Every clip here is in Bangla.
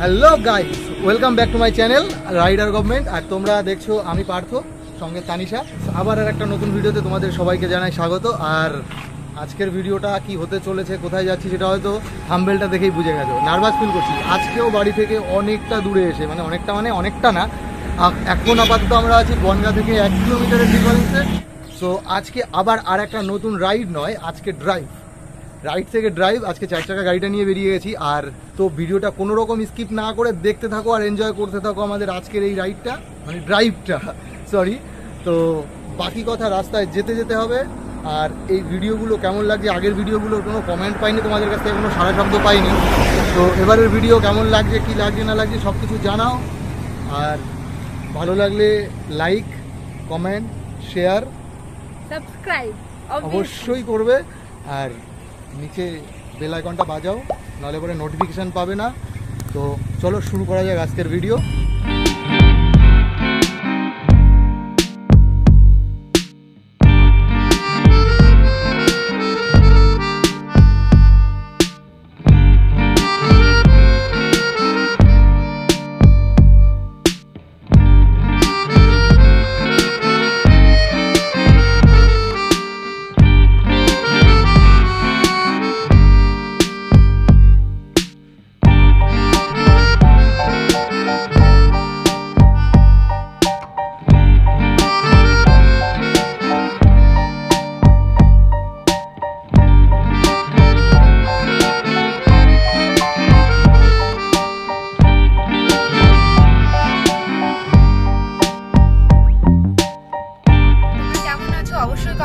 Hello guys, welcome back to my channel rider government. আর তোমরা দেখছো আমি পার্থ, সঙ্গে তানিশা। আবার আর একটা নতুন ভিডিওতে তোমাদের সবাইকে জানাই স্বাগত। আর আজকের ভিডিওটা কি হতে চলেছে, কোথায় যাচ্ছি সেটা হয়তো থাম্বনেলটা দেখেই বুঝে গেছো। নার্ভাস ফিল করছি আজকেও বাড়ি থেকে অনেকটা দূরে এসে, অনেকটা না, এখন আপাতত আমরা আছি বনগাঁ থেকে 1 কিলোমিটারের ডিফারেন্সে। সো আজকে আবার আর একটা নতুন রাইড নয়, আজকে রাইড থেকে ড্রাইভ। আজকে 4 চাকা গাড়িটা নিয়ে বেরিয়ে গেছি। আর তো ভিডিওটা কোনো রকম স্কিপ না করে দেখতে থাকো আর এনজয় করতে থাকো আমাদের আজকের এই রাইডটা, মানে ড্রাইভটা, সরি। তো বাকি কথা রাস্তায় যেতে যেতে হবে। আর এই ভিডিওগুলো কেমন লাগছে, আগের ভিডিওগুলো কোনো কমেন্ট পাইনি তোমাদের কাছ থেকে, কোনো সারা শব্দ পাইনি। তো এবারের ভিডিও কেমন লাগছে, কি লাগছে না লাগছে সব কিছু জানাও। আর ভালো লাগলে লাইক, কমেন্ট, শেয়ার, সাবস্ক্রাইব অবশ্যই করবে। আর নিচে বেল আইকনটা বাজাও, নাহলে পরে নোটিফিকেশান পাবে না। তো চলো শুরু করা যাক আজকের ভিডিও।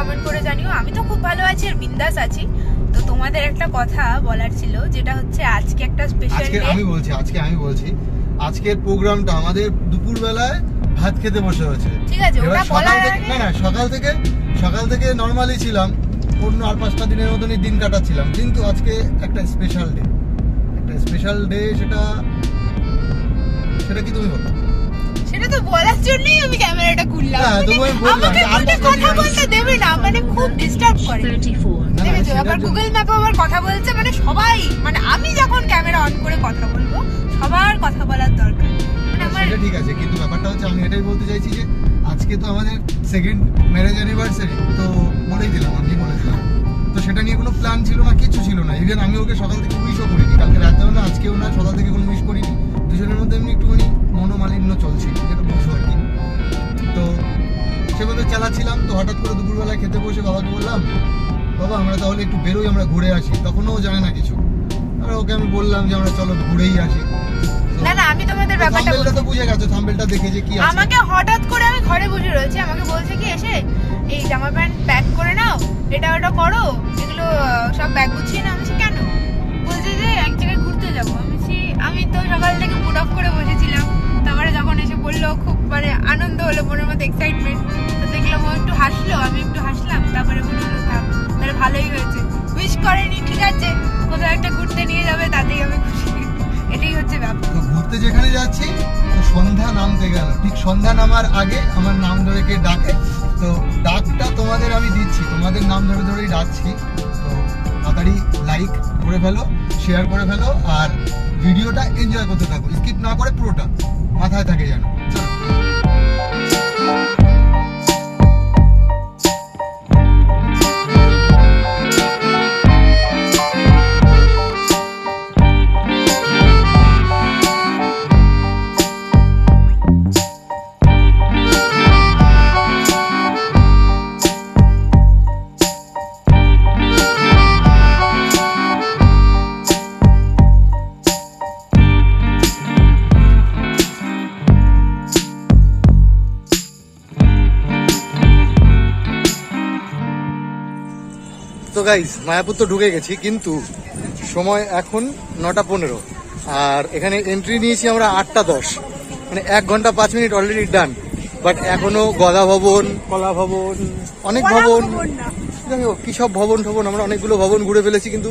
কমেন্ট করে জানিও। আমি তো খুব ভালো আছি আর বিন্দাস আছি। তো তোমাদের একটা কথা বলার ছিল, যেটা হচ্ছে আজকে একটা স্পেশাল ডে। আমি বলছি আজকের প্রোগ্রামটা আমাদের দুপুর বেলায় ভাত খেতে বসে হয়েছে, ঠিক আছে? ওটা বলার আগে না, সকাল থেকে নরমালি ছিলাম, অন্য আর 5টা দিনের মতনই দিন কাটাচ্ছিলাম। কিন্তু আজকে একটা স্পেশাল ডে, সেটা কি তুমি বলো? সেটা তো বলার জন্যই আমি ক্যামেরাটা খুললাম। আমাকে কথা বলতে দেবে না, মানে খুব ডিস্টার্ব করে। দেখেছো, আবার গুগল ম্যাপে আবার কথা বলছে, মানে সবাই, মানে আমি যখন ক্যামেরা অন করে কথা বলবো সবার কথা বলার দরকার। মানে আমার সেটা ঠিক আছে, কিন্তু ব্যাপারটা হচ্ছে আমি এটাই বলতে চাইছি যে আজকে তো আমাদের 2nd ম্যারেজ অ্যানিভার্সারি। তো আমি বলেছিলাম, তো সেটা নিয়ে কোনো প্ল্যান ছিল না, কিছু ছিল না। ইভেন আমি ওকে সকাল থেকে উইশও করিনি, কালকে রাতেও না, আজকেও না, সকাল থেকে কোনো উইশ করিনি। দুজনের মধ্যে এমনি একটুখানি মনোমালিন্য চলছে, যেটা বুঝবো আর কি। তো সেভাবে চালাচ্ছিলাম। তো হঠাৎ করে দুপুরবেলায় খেতে বসে বাবাকে বললাম, বাবা আমরা তাহলে একটু বেরোই, আমরা ঘুরে আসি। তখনও ও জানে না কিছু। আর ওকে আমি বললাম যে আমরা চলো ঘুরেই আসি। না আমি তোমাদের ব্যাপারটা তো বুঝে গেছো, থাম্বনেলটা দেখে যে কি আছে। আমাকে হঠাৎ করে, আমি ঘরে বসে রয়েছি, আমাকে বলছে কি এসে এই জামা প্যান্ট প্যাক করে নাও, এটা ওটা করো, এগুলো সব ব্যাগ গুছিয়ে নাও। আমি কেন? বলছে যে এক জায়গায় ঘুরতে যাবো। আমি তো সকাল থেকে মুড অফ করে বসেছিলাম। তারপরে যখন এসে বললো, খুব মানে আনন্দ হলো, মনের মধ্যে এক্সাইটমেন্ট। তো দেখলাম ও একটু হাসলো, আমি একটু হাসলাম। তারপরে বললো থাক, তাহলে ভালোই হয়েছে, উইশ করেনি, ঠিক আছে, কোথাও একটা ঘুরতে নিয়ে যাবে, তাতেই আমি খুশি। এটাই হচ্ছে ব্যাপার। তো ঘুরতে যেখানে যাচ্ছি, তো সন্ধ্যা নামতে গেল। ঠিক সন্ধ্যা নামার আগে আমার নাম ধরে কে ডাকে। তো ডাকটা তোমাদের আমি দিচ্ছি, তোমাদের নাম ধরেই ডাকছি। তো তাড়াতাড়ি লাইক করে ফেলো, শেয়ার করে ফেলো, আর ভিডিওটা এনজয় করতে থাকো, স্কিপ না করে পুরোটা মাথায় থাকে যেন। তো গাইস, মায়াপুর তো ঢুকে গেছি, কিন্তু সময় এখন 9:15। আর এখানে এন্ট্রি নিয়েছি আমরা 8:10, মানে 1 ঘন্টা 5 মিনিট অলরেডি ডান। বাট এখনো গদা ভবন, কলা ভবন, অনেক ভবন, কি সব ভবন আমরা অনেকগুলো ভবন ঘুরে ফেলেছি, কিন্তু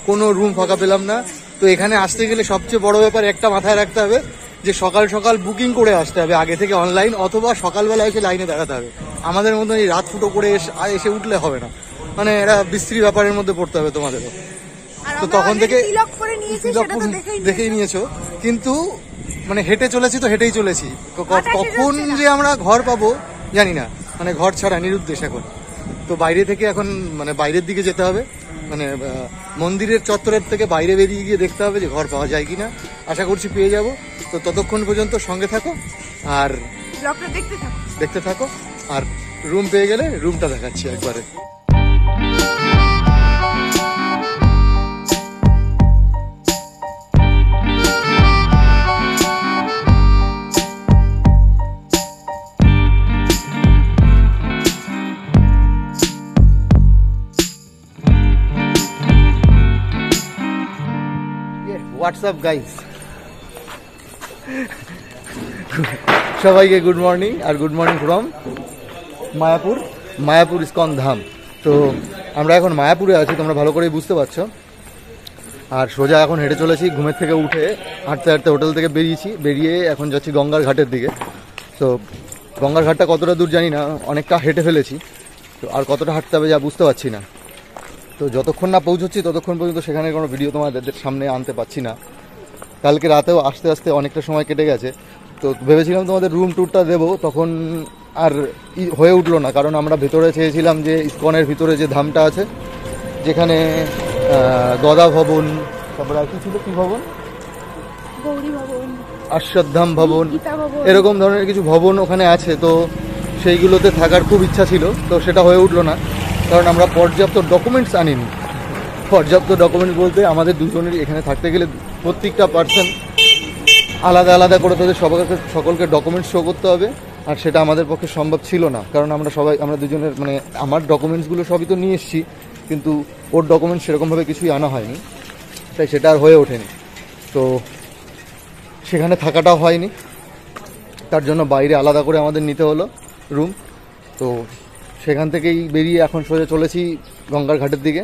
কোনো রুম ফাঁকা পেলাম না। তো এখানে আসতে গেলে সবচেয়ে বড় ব্যাপার একটা মাথায় রাখতে হবে, যে সকাল সকাল বুকিং করে আসতে হবে আগে থেকে অনলাইন, অথবা সকালবেলা এসে লাইনে দাঁড়াতে হবে। আমাদের মতন এই রাত ফুটো করে এসে উঠলে হবে না, মানে এটা বিশ্রী ব্যাপারের মধ্যে পড়তে হবে তোমাদেরও। তো তখন থেকে দেখেই নিয়েছো, কিন্তু মানে হেঁটে চলেছি তো হেঁটেই চলেছি, কখন যে আমরা ঘর পাবো জানি না, মানে ঘর ছাড়া নিরুদ্দেশ এখন। তো বাইরে থেকে এখন মানে বাইরের দিকে যেতে হবে, মানে মন্দিরের চত্বরের থেকে বাইরে বেরিয়ে গিয়ে দেখতে হবে যে ঘর পাওয়া যায় কিনা। আশা করছি পেয়ে যাব। তো ততক্ষণ পর্যন্ত সঙ্গে থাকো আর দেখতে থাকো, আর রুম পেয়ে গেলে রুমটা দেখাচ্ছি একবারে। হোয়াটসঅ্যাপ গাইস, সবাইকে গুড মর্নিং, আর good morning from Mayapur ISKCON Dham. তো আমরা এখন মায়াপুরে আছি, তোমরা ভালো করেই বুঝতে পারছো। আর সোজা এখন হেঁটে চলেছি, ঘুমের থেকে উঠে হাঁটতে হাঁটতে হোটেল থেকে বেরিয়ে এখন যাচ্ছি গঙ্গার ঘাটের দিকে। তো গঙ্গার ঘাটটা কতটা দূর জানি না, অনেকটা হেঁটে ফেলেছি, তো আর কতটা হাঁটতে হবে যা বুঝতে পারছি না। তো যতক্ষণ না পৌঁছচ্ছি ততক্ষণ পর্যন্ত সেখানে কোনো ভিডিও তোমাদের সামনে আনতে পারছি না। কালকে রাতেও আস্তে আস্তে অনেকটা সময় কেটে গেছে, তো ভেবেছিলাম তোমাদের রুম ট্যুরটা দেবো, তখন আর হয়ে উঠলো না, কারণ আমরা ভেতরে চেয়েছিলাম যে ইস্কনের ভিতরে যে ধামটা আছে, যেখানে গদা ভবন, তারপরে আর কি ছিল, কি ভবন, অশ্বত্থাম ভবন, এরকম ধরনের কিছু ভবন ওখানে আছে। তো সেইগুলোতে থাকার খুব ইচ্ছা ছিল, তো সেটা হয়ে উঠলো না, কারণ আমরা পর্যাপ্ত ডকুমেন্টস আনিনি। পর্যাপ্ত ডকুমেন্টস বলতে আমাদের দুজনের এখানে থাকতে গেলে প্রত্যেকটা পার্সন আলাদা আলাদা করে তাদের সকলকে ডকুমেন্টস শো করতে হবে, আর সেটা আমাদের পক্ষে সম্ভব ছিল না, কারণ আমরা দুজনের মানে আমার ডকুমেন্টসগুলো সবই তো নিয়ে এসেছি, কিন্তু ওর ডকুমেন্টস সেরকমভাবে কিছুই আনা হয়নি, তাই সেটা আর হয়ে ওঠেনি। তো সেখানে থাকাটাও হয়নি, তার জন্য বাইরে আলাদা করে আমাদের নিতে হলো রুম। তো সেখান থেকেই বেরিয়ে এখন সোজা চলেছি গঙ্গার ঘাটের দিকে।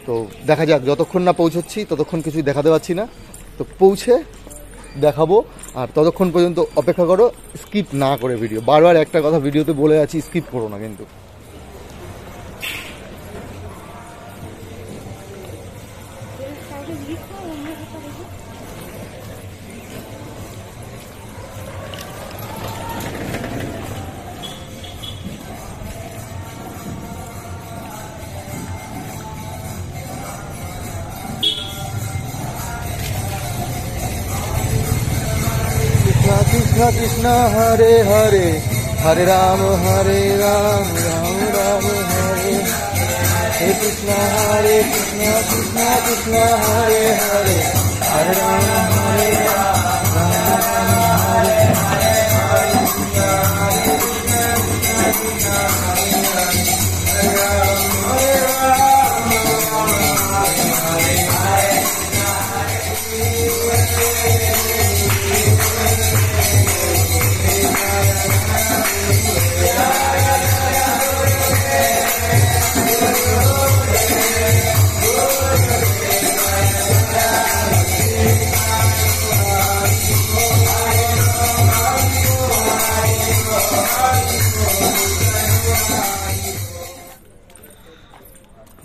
তো দেখা যাক, যতক্ষণ না পৌঁছচ্ছি ততক্ষণ কিছুই দেখাতে পারছি না, তো পৌঁছে দেখাবো। আর ততক্ষণ পর্যন্ত অপেক্ষা করো, স্কিপ না করে ভিডিও। বারবার একটা কথা ভিডিওতে বলে আছি, স্কিপ করো না কিন্তু। কৃষ্ণ কৃষ্ণ হরে হরে, হরে রাম রাম রাম হরে হে কৃষ্ণ, হরে কৃষ্ণ কৃষ্ণ কৃষ্ণ হরে হরে, হরে রাম হরে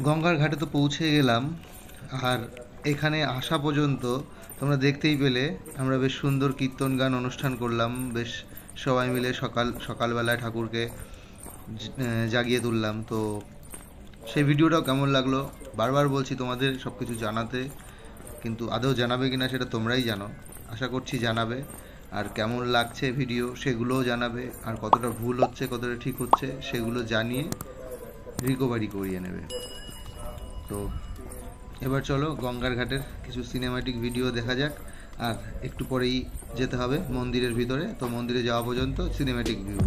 গঙ্গার ঘাটে তো পৌঁছে গেলাম। আর এখানে আসা পর্যন্ত তোমরা দেখতেই পেলে আমরা বেশ সুন্দর কীর্তন গান অনুষ্ঠান করলাম, বেশ সবাই মিলে সকালবেলায় ঠাকুরকে জাগিয়ে তুললাম। তো সেই ভিডিওটাও কেমন লাগলো বারবার বলছি তোমাদের সব কিছু জানাতে, কিন্তু আদৌ জানাবে কিনা সেটা তোমরাই জানো, আশা করছি জানাবে। আর কেমন লাগছে ভিডিও সেগুলোও জানাবে, আর কতটা ভুল হচ্ছে কতটা ঠিক হচ্ছে সেগুলো জানিয়ে রিকভারি করিয়ে নেবে। তো এবার চলো গঙ্গার ঘাটের কিছু সিনেম্যাটিক ভিডিও দেখা যাক, আর একটু পরেই যেতে হবে মন্দিরের ভিতরে। তো মন্দিরে যাওয়া পর্যন্ত সিনেম্যাটিক ভিউ।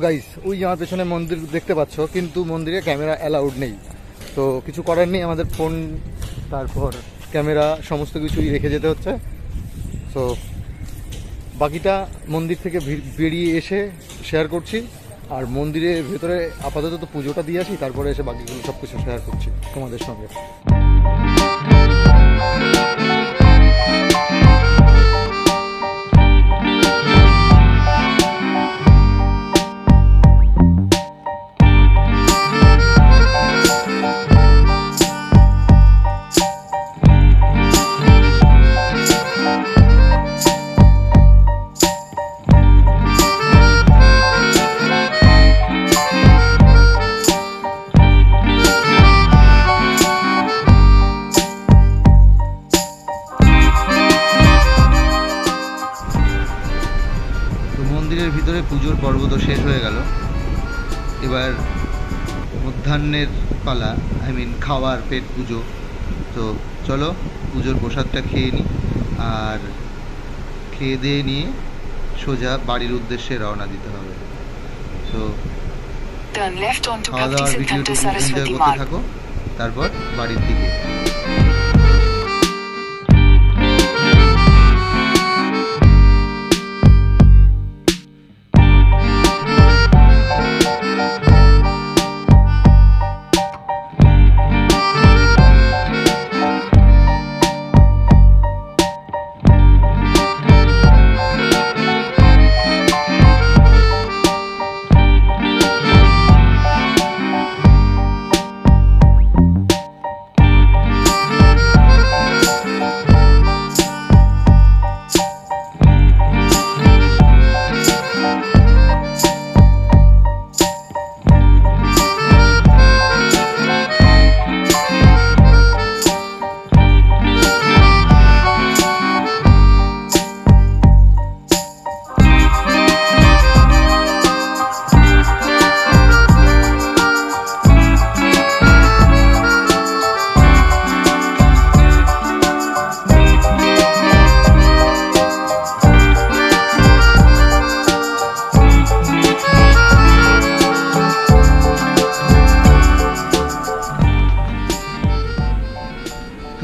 গাইস, ওই যে আমার পেছনে মন্দির দেখতে পাচ্ছ, কিন্তু মন্দিরে ক্যামেরা অ্যালাউড নেই। তো কিছু করার নেই, আমাদের ফোন তারপর ক্যামেরা সমস্ত কিছুই রেখে যেতে হচ্ছে। তো বাকিটা মন্দির থেকে বেরিয়ে এসে শেয়ার করছি। আর মন্দিরের ভেতরে আপাতত তো পুজোটা দিয়ে আসি, তারপরে এসে বাকিগুলো সব কিছু শেয়ার করছি তোমাদের সঙ্গে। মন্দিরের ভিতরে পুজোর পর্ব তো শেষ হয়ে গেল, এবার মধ্যাহ্নের পালা, খাওয়ার পেট পুজো। তো চলো পুজোর প্রসাদটা খেয়ে নিই, আর খেয়ে দিয়ে নিয়ে সোজা বাড়ির উদ্দেশ্যে রওনা দিতে হবে। তো খাওয়া দাওয়ার ভিডিওটি এনজয় করতে থাকো, তারপর বাড়ির দিকে।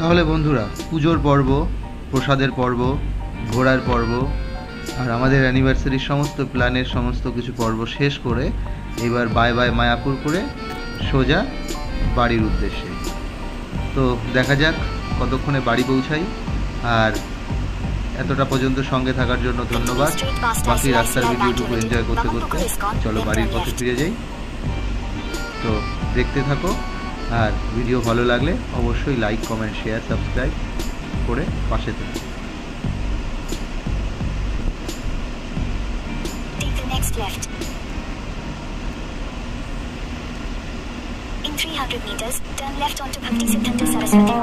তাহলে বন্ধুরা, পুজোর পর্ব, প্রসাদের পর্ব, ঘোরার পর্ব আর আমাদের অ্যানিভার্সারির সমস্ত প্ল্যানের সমস্ত কিছু পর্ব শেষ করে এবার বাই বাই মায়াপুর করে সোজা বাড়ির উদ্দেশ্যে। তো দেখা যাক কতক্ষণে বাড়ি পৌঁছাই। আর এতটা পর্যন্ত সঙ্গে থাকার জন্য ধন্যবাদ। বাকি রাস্তার ভিডিওটুকু এনজয় করতে করতে চলো বাড়ির পথে ফিরে যাই। তো দেখতে থাকো, আর ভিডিও ভালো লাগলে অবশ্যই লাইক, কমেন্ট, শেয়ার, সাবস্ক্রাইব করে পাশে থাকো। Take the next left. In 300 meters, turn left onto Bhakti Siddhanta Saraswati.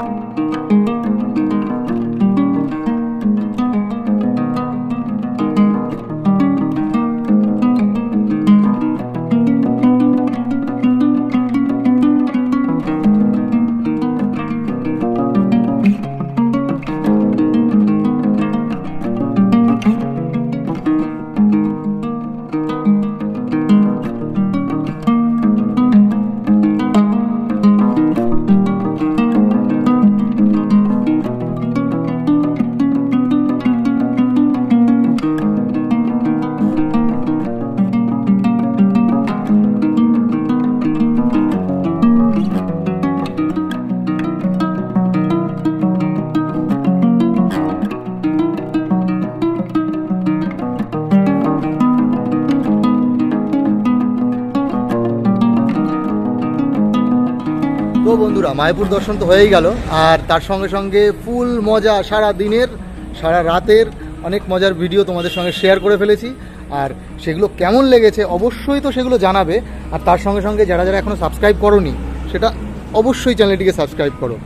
তো বন্ধুরা, মায়াপুর দর্শন তো হয়েই গেল, আর তার সঙ্গে সঙ্গে ফুল মজা, সারা দিনের সারা রাতের অনেক মজার ভিডিও তোমাদের সঙ্গে শেয়ার করে ফেলেছি। আর সেগুলো কেমন লেগেছে অবশ্যই তো সেগুলো জানাবে। আর তার সঙ্গে সঙ্গে যারা যারা এখনও সাবস্ক্রাইব করোনি, সেটা অবশ্যই চ্যানেলটিকে সাবস্ক্রাইব করো।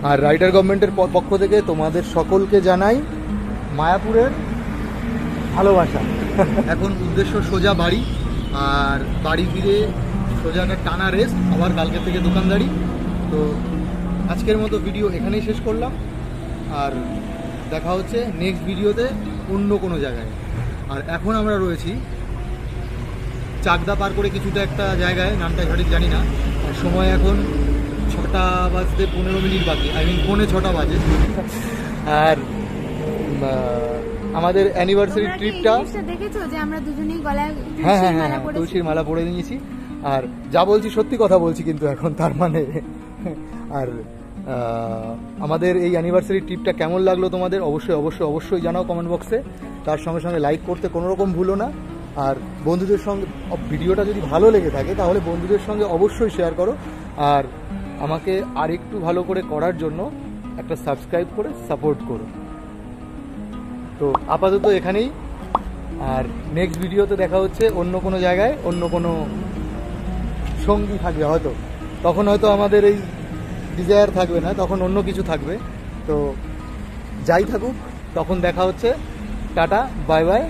আর রাইডার গভর্নমেন্টের পক্ষ থেকে তোমাদের সকলকে জানাই মায়াপুরের ভালোবাসা। এখন উদ্দেশ্য সোজা বাড়ি, আর বাড়ি ফিরে সোজা একটা টানা রেস্ট, আবার কালকে থেকে দোকানদারি। তো আজকের মতো ভিডিও এখানেই শেষ করলাম, আর দেখা হচ্ছে নেক্সট ভিডিওতে অন্য কোনো জায়গায়। আর এখন আমরা রয়েছি চাকদা পার করে কিছুটা একটা জায়গায়, নামটা সঠিক জানি না। আর সময় এখন 6:15 বাকি, আই মিন 5:45 বাজে। আর আমাদের অ্যানিভার্সারি ট্রিপটা দেখেছো যে আমরা দুজনেই গলায় হ্যাঁ তুলসীর মালা পরে নিয়েছি। আর যা বলছি সত্যি কথা বলছি কিন্তু এখন, তার মানে। আর আমাদের এই অ্যানিভার্সারি ট্রিপটা কেমন লাগলো তোমাদের অবশ্যই জানাও কমেন্ট বক্সে। তার সঙ্গে সঙ্গে লাইক করতে কোনো রকম ভুলো না। আর বন্ধুদের সঙ্গে ভিডিওটা যদি ভালো লেগে থাকে তাহলে বন্ধুদের সঙ্গে অবশ্যই শেয়ার করো। আর আমাকে আর একটু ভালো করে করার জন্য একটা সাবস্ক্রাইব করে সাপোর্ট করো। তো আপাতত এখানেই, আর নেক্সট ভিডিওতে দেখা হচ্ছে অন্য কোনো জায়গায়, অন্য কোনো সঙ্গী থাকবে হয়তো, তখন হয়তো আমাদের এই ডিজায়ার থাকবে না, তখন অন্য কিছু থাকবে। তো যাই থাকুক, তখন দেখা হচ্ছে। Tata, bye bye.